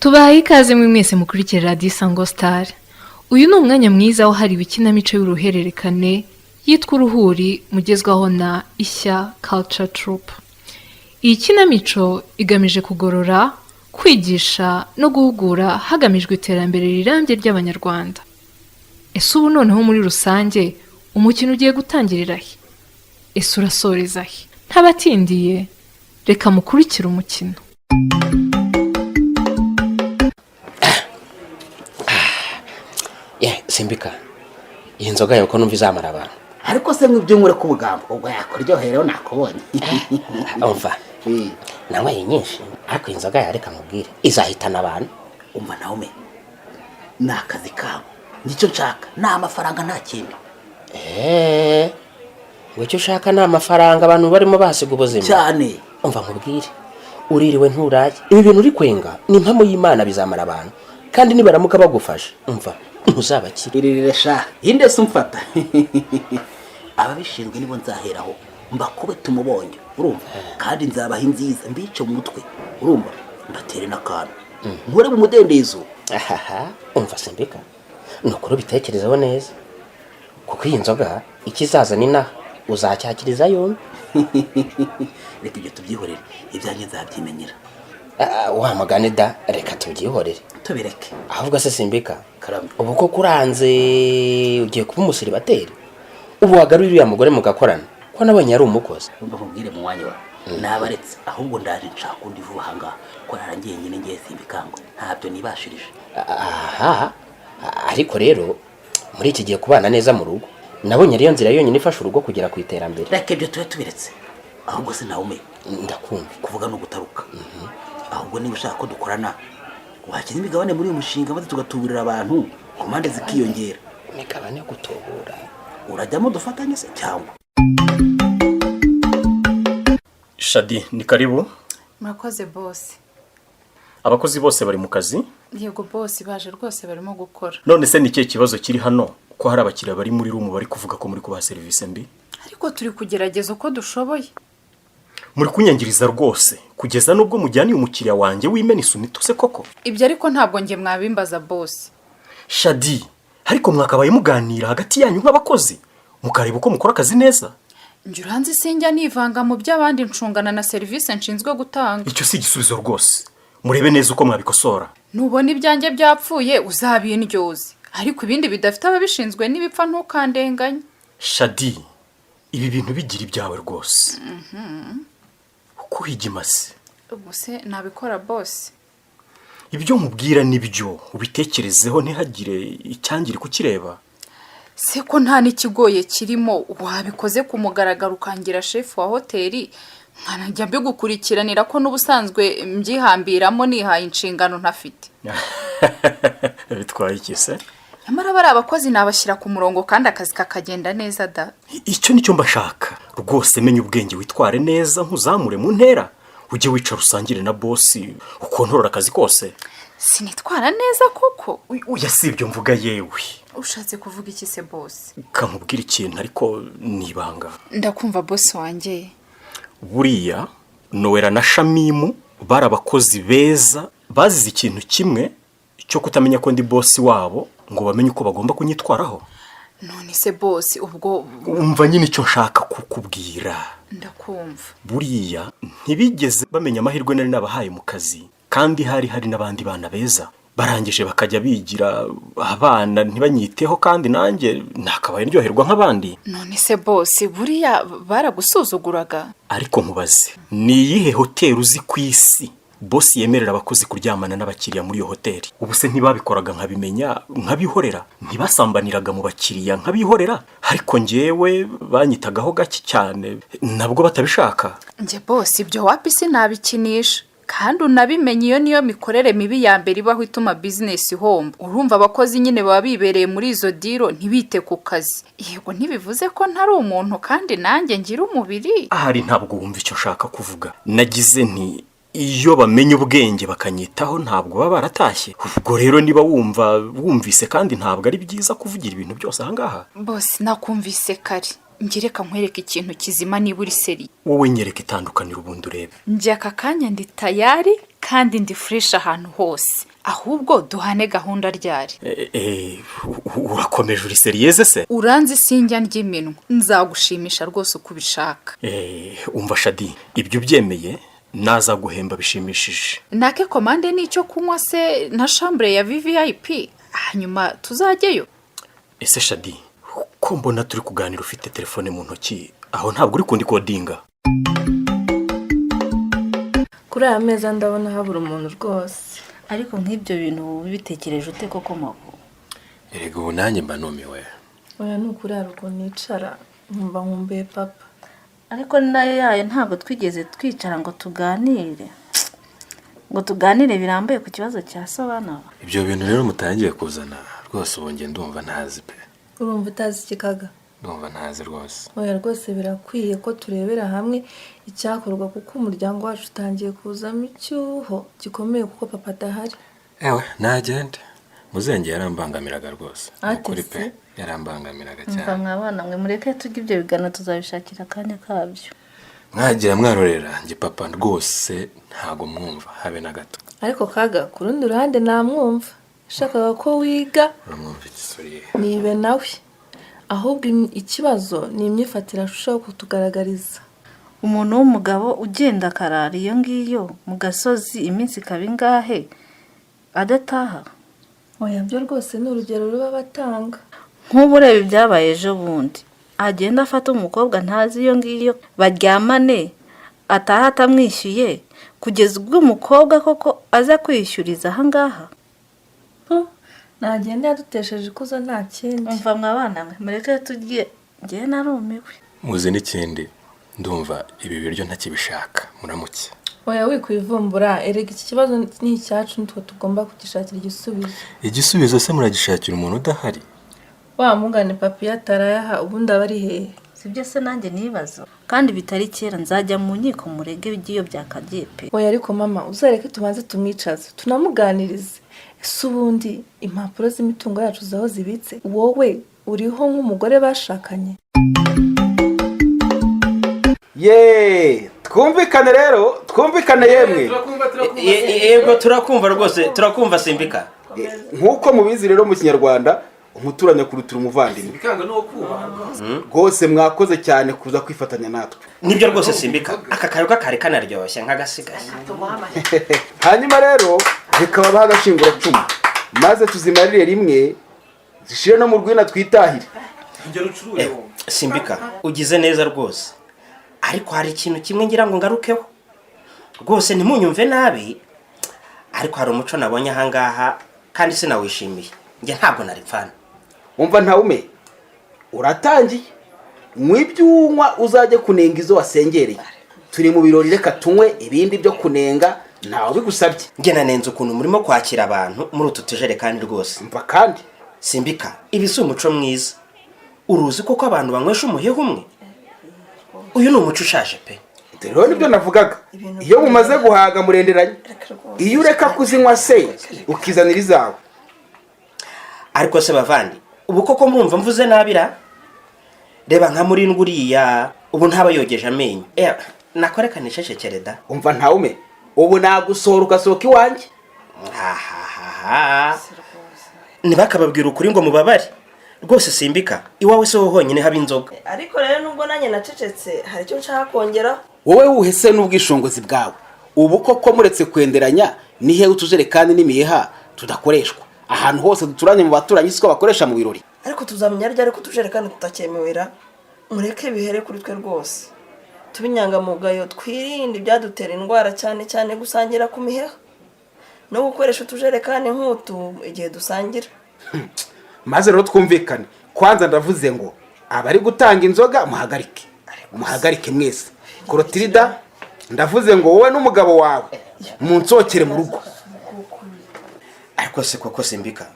Tubahaye ikaze mwe mwese mukurikira Radio Isango Star. Uyu ni umwanya mwiza wahariwe ikinamico y'uruhererekane yitwa Uruhuri mugezwaho na ISHYA Culture Troupe. Iyi kinamico igamije kugorora, kwigisha no guhugura hagamijwe iterambere rirambye ry'Abanyarwanda. Ese ubu noneho muri rusange umukino ugiye gutangirira he? Ese urasoreza he? Ntabatindiye, reka mukurikire umukino. Simbika, iyi nzoga yawe ko numva izamara abantu. Ariko se mwibyumure ku bugambo ubwo yakuryohereho nakubonye. Umva. Nawe nyinshi ariko inzoga yareka mubwire izahitana abantu. Umva nawe nakazi kabo. Nicyo nshaka na amafaranga nta kindi. Wicyo ushaka na amafaranga abantu barimo basiga ubuzima. Cyane. Umva mubwire. Uririwe nturaye. Ibi bintu uri kwenga ni impamo y'Imana bizamara abantu. Kandi nibaramuka bagufasha. Umva. Uzabakirire sha inde sumfata ababishinzwe nibo nzaheraho mbakube tumubonye urumva kandi nzabaha inziza mbice mu mutwe urumva mbatere nakana nkore mu mudendezo umva Simbika nukuri bitekerezaho neza kuko iyi nzoga ikizaza ni na uzacyakiriza yombi reka ibyo tubyihorere ibyanjye nzabyimenyera wa magane da reka tubyihorere tubireke ahubwo se Simbika karame ubu ko kuranze ugiye kuba umusiribateri ubu wagarurira ya mugore mugakorana ko nabonye ari umukozi umva mubwire mu mwanya wa nabaretse ahubwo ndaje nshaka undi vuba hanga ko narangiye nyine ngiye Simbikangwa ntabyo nibashirije ariko rero muri iki gihe kubana neza mu rugo nabonye ariyo nzira yonyine ifasha urugo kugera ku iterambere reka ibyo tubiretse ahubwo se nawe ndakumva kuvuga no gutaruka ahubwo niba ushaka ko dukorana wakiza imigabane muri uyu mushinga maze tugatuburira abantu komande zikiyongera imigabane yo gutubura urajyamo dufatanye se cyangwa Shady ni karibu murakoze boss abakozi bose bari mu kazi yego boss baje rwose barimo gukora none se ni kibazo kiri hano ko hari abakiriya bari muri room bari kuvuga ko muri kubaha service mbi ariko turi kugerageza uko dushoboye muri kunyangiriza rwose kugeza nubwo mujyaniye umukiriya wanjye w'imena isunito se koko ibyo ariko ntabwo nge mwabimbaza boss Shady ariko mwakabaye muganira hagati yanyu nk'abakozi mukareba uko mukora akazi neza njye sinjya nivanga mu by'abandi ncungana na service nshinzwe gutanga icyo si igisubizo rwose murebe neza uko mwabikosora nubona ibyanjye byapfuye uzabindyoze ariko ibindi bidafite ababishinzwe n'ibipfa ntukandenganye Shady ibi bintu bigira ibyawe rwose uko higimase ubuse nabikora boss ibyo nkubwira nibyo ubitekerezeho ntihagire icyangire kukireba se ko nta n'ikigoye kirimo wabikoze ku mugaragaro ukangira chef wa hoteli nkanajya mbigukurikiranira ko n'ubusanzwe mbyihambiramo nihaye inshingano ntafite bitwaye iki se nyamara bari abakozi nabashyira ku murongo kandi akazi kakagenda neza da icyo nicyo mbashaka rwose menya ubwenge witware neza nkuzamure mu ntera ujye wicara usangire na boss ukontorora akazi kose sinitwara neza koko uya si ibyo mvuga yewe ushatse kuvuga iki se boss kankubwira ikintu ariko nibanga ndakumva boss wanjye buriya Noera na Shamimu bari abakozi beza bazize ikintu kimwe cyo kutamenya ko ndi boss wabo ngo bamenye uko bagomba kunyitwaraho none se boss ubwo umva nyine icyo nshaka kukubwira ndakumva buriya ntibigeze bamenya amahirwe nari nabahaye mu kazi kandi hari n'abandi bana beza barangije bakajya bigira abana ntibanyiteho kandi nanjye nakabaye ndyoherwa nk'abandi none se boss buriya baragusuzuguraga ariko nkubaze ni iyihe hoteli uzi ku isi boss yemerera abakozi kuryamana n'abakiriya muri iyo hoteli ubu se ntibabikoraga nkabimenya nkabihorera ntibasambaniraga mu bakiriya nkabihorera ariko njyewe banyitagaho gake cyane nabwo batabishaka nje boss ibyo wapi sinabikinisha kandi unabimenye iyo niyo mikorere mibi ya mbere ibaho ituma business ihomba urumva abakozi nyine baba bibereye muri izo diro ntibite ku kazi yego ntibivuze ko ntari umuntu kandi nanjye ngira umubiri ahari ntabwo wumva icyo nshaka kuvuga nagize nti iyo bamenye ubwenge bakanyitaho ntabwo baba baratashye ubwo rero niba wumvise kandi ntabwo ari byiza kuvugira ibintu byose aha ngaha boss nakumvise kare ngereka nkwereka ikintu kizima niba uri seri. wowe nyereka itandukaniro ubundi urebe. Njye aka kanya ndi tayari kandi ndi fresh ahantu hose. Ahubwo duhane gahunda ryari. Urakomeje uri seriyeze se? Uranzi sinjya ndyiminwa. Nzagushimisha rwose uko ubishaka. Umva Shady, ibyo byemeye naza guhemba bishimishije. Nake komande nicyo kunywa se na chambre ya VIP. Hanyuma tuzajyeyo. Ese Shady, ko mbona turi kuganira ufite telefone mu ntoki, aho ntabwo uri kundi kodinga? Kuri aya meza ndabona habura umuntu rwose. Ariko nk'ibyo bintu bitekereje ute koko mako? Erega ubu nanjye mba numiwe. Oya nukurara uko nicara nkumva nkumbuye papa. Ariko nayo yayo ntabwo twigeze twicara ngo tuganire. Ngo tuganire birambuye ku kibazo cya Sobana. Ibyo bintu rero mutangiye kuzana rwose ubu nge ndumva ntazi pe. Urumva utazi kikaga? Ndumva ntazi rwose. Oya rwose birakwiye ko turebera hamwe icyakorwa kuko umuryango wacu utangiye kuzamo icyuho gikomeye kuko papa adahari. Ewe nagende. Muzenge yarambangamiraga rwose. Ukuri pe yarambangamiraga cyane. Mva mwabana mwe mureke tujye ibyo bigano tuzabishakira akanya kabyo. Mwagira mwarorera nge papa rwose ntago mwumva habe na gato. Ariko kaga ku rundi ruhande namwumva. Shakaga ko wiga. Uramwumva igisori. Nibe nawe. Ahubwo ikibazo ni imyifatire ashushaho kutugaragariza. Umuntu w'umugabo ugenda karara iyo ngiyo mu gasozi iminsi kabingahe adataha. Oya byo rwose ni urugero ruba batanga. Nk'uburebe byabaye ejo bundi. Agenda afata umukobwa ntazi iyo ngiyo baryamane ataha atamwishyuye kugeza ubwo umukobwa koko aza kwishyuriza aha ngaha. Nagenda yadutesheje ikuzo nta kindi. Mva mwabana mwe mureke tujye ngiye narumiwe. Muzi n'ikindi ndumva ibi biryo ntakibishaka muramuke. Oya wikwivumbura erega iki kibazo ni icyacu nitwe tugomba kugishakira igisubizo. Igisubizo se muragishakira umuntu udahari? Wa mugane papi yatarayaha ubundi abari hehe? Sibyo se nanjye nibazo. Kandi bitari kera nzajya mu nkiko murege bigiyo byakagiye pe. Oya ariko mama uzareke tubanze tumwicaze tunamuganirize. Ese ubundi impapuro z'imitungo yacu zaho zibitse wowe uriho nk'umugore bashakanye? Twumvikane rero, twumvikane yemwe. Yego turakumva rwose, turakumva Simbika. Nkuko mubizi rero mu Kinyarwanda umuturanye kurutura umuvandimwe. Simbikanga no kuba. Rwose mwakoze cyane kuza kwifatanya natwe. Nibyo rwose Simbika, aka kayoga kari kanaryoshye nk'agasigaye. Hanyuma rero bikaba bahagashingura cumu maze tuzimarire rimwe zishire no mu rwina twitahire. Simbika ugize neza rwose, ariko hari ikintu kimwe ngira ngo ngarukeho rwose ntimunyumve nabi, ariko hari umuco nabonye ahangaha kandi sinawishimiye. Nge ntabwo naripfana. Umva ntawume uratangiye mwibyunywa uzajye kunenga izo wasengereye. Turi mu birori reka tunywe ibindi byo kunenga ntawe bigusabye. Nge nanenze ukuntu murimo kwakira abantu muri utu tujerekani rwose. Mva kandi Simbika ibi si umuco mwiza. Uruzi koko abantu banywesha umuheho umwe? Uyu ni umuco ushaje pe. Rero nibyo navugaga. Iyo mumaze guhaga murenderanye. Iyo ureka kuzinywa se ukizanira izawe. Ariko se bavandi ubu koko murumva mvuze nabira? Reba nka muri nguriya ubu ntaba yogeje amenyo. Nakorekane sheshekereda. Umva ntawume ubu nagusohora ugasohoka iwanjye. Ntibakababwira ukuri ngo mubabare. Rwose Simbika iwawe se ho honyine haba inzoga. Ariko rero nubwo nanjye nacecetse hari icyo nshaka kongera. Wowe wuhese n'ubwishongozi bwawe. Ubu koko muretse kwenderanya ni he utujerekani n'imiheha tudakoreshwa. Ahantu hose duturanye mu baturanyi siko bakoresha mu birori. Ariko tuzamenya ryari ko tujerekani tutakemewera. Mureke bihere kuri twe rwose. Tubinyangamugayo twirinde ibyadutera indwara cyane cyane gusangira ku miheha. No gukoresha utujerekani nk'utu igihe dusangira. Maze rero twumvikane. Kwanza ndavuze ngo abari gutanga inzoga muhagarike mwese. Korotirida ndavuze ngo wowe n'umugabo wawe munsokere mu rugo. Ariko se koko Simbika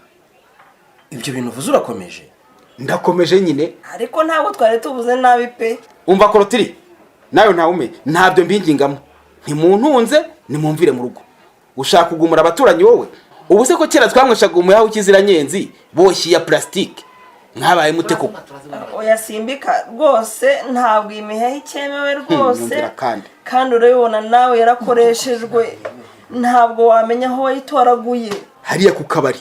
ibyo bintu uvuze urakomeje? Ndakomeje nyine. Ariko ntabwo twari tubuze nabi pe. Umva Korotiri nayo ntawume ntabyo mbingingamo. Ntimuntunze nimumvire mu rugo. Ushaka kugumura abaturanyi wowe. Ubu se ko kera twamweshaga umuyaho ukiziranyenzi boshyi ya plastique. mwabaye mute koko oya Simbika rwose ntabwo imihehe icyemewe rwose nyumvira kandi urabibona nawe yarakoreshejwe ntabwo wamenya aho wayitoraguye hariya ku kabari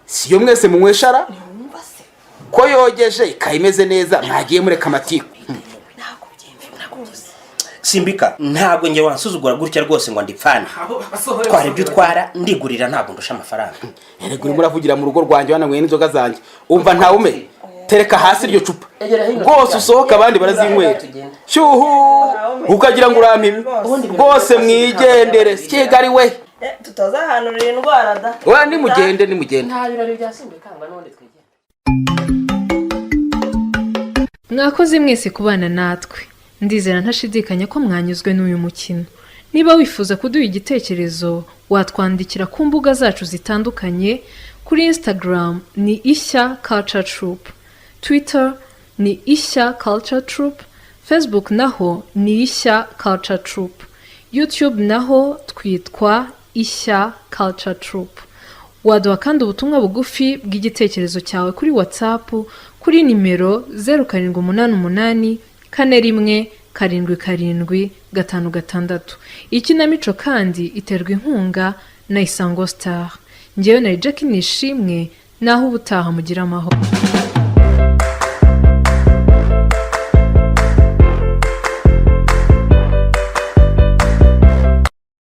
siyo mwese munyweshara ko yogeje ikayimeze neza mwagiye mureka amatiku Simbika ntabwo nge wansuzugura gutya rwose ngo ndipfane twara ibyo utwara ndigurira ntabwo ndusha amafaranga erega urimo uravugira mu rugo rwanjye wananywe n'inzoga zanjye umva ntawume tereka hasi iryo cupa rwose usohoka abandi barazinywera cyuhu ukagira ngo urampibe rwose mwigendere Kigali we tutazahanurira indwara da wa nimugende nta birori bya Simbikangwa n'ubundi twigenda. Mwakoze mwese kubana natwe ndizera ntashidikanya ko mwanyuzwe n'uyu mukino. Niba wifuza kuduha igitekerezo watwandikira ku mbuga zacu zitandukanye kuri Instagram ni ISHYA Culture Troupe, Twitter ni ISHYA Culture Troupe, Facebook naho ni ISHYA Culture Troupe, YouTube naho twitwa ISHYA Culture Troupe. Waduha kandi ubutumwa bugufi bw'igitekerezo cyawe kuri WhatsApp kuri nimero 0788 41 Ikinamico kandi iterwa inkunga na Isango Star. Njyewe na Jackie Nishimwe naho ubutaha mugira amahoro.